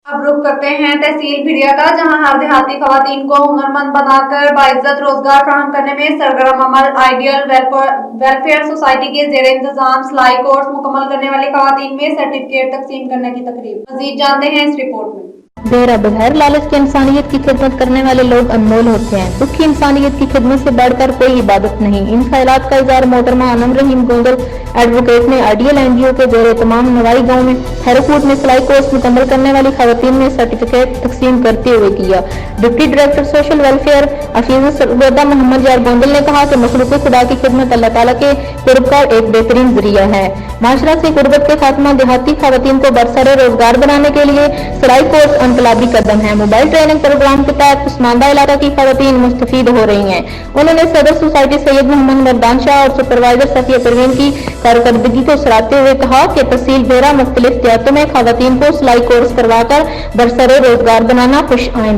अब रुख करते हैं तहसील भिड़िया का, जहां हर देहाती खवातीन को हुनरमंद बनाकर बाइज्जत रोजगार फराहम करने में सरगर्म अमल। आइडियल वेलफेयर सोसाइटी के जेर इंतजाम सिलाई कोर्स मुकम्मल करने वाली खवातीन में सर्टिफिकेट तकसीम करने की तकरीब। मजीद जानते हैं इस रिपोर्ट में। बेरा बगैर लालच के इंसानियत की खिदमत करने वाले लोग अनमोल होते हैं। दुखी इंसानियत की खिदमत से बढ़कर कोई इबादत नहीं। इन ख्यालात का इज़हार मोहतरमा अनम रहीम गोंगल एडवोकेट ने आइडियल एनजीओ के जेर तमाम नवाई गांव में हैरोकोट में सिलाई कोर्स मुकम्मल करने वाली खवातीन में सर्टिफिकेट तकसीम करते हुए किया। Deputy director social welfare Hafeez Sargodha Mohammad Yar Gondal ने कहा कि मखलूक खुदा की खिदमत अल्लाह ताला के कुर्ब का एक बेहतरीन जरिया है। माशरा से गुर्बत के खात्मा, देहाती खवातीन को बरसरे रोजगार बनाने के लिए सिलाई कोर्स इनकलाबी कदम है। मोबाइल ट्रेनिंग प्रोग्राम के तहत उस्मानदा इलाका की खवातीन मुस्तफीद हो रही हैं। उन्होंने सदर सोसाइटी सैयद मोहम्मद मर्दान शाह और सुपरवाइजर सफिया परवीन की कारकर्दगी को सराहते हुए कहा कि तहसील भेरा मुख्तलिफ देहातों में खवातीन को सिलाई कोर्स करवाकर बरसरे रोजगार बनाना खुश आइंद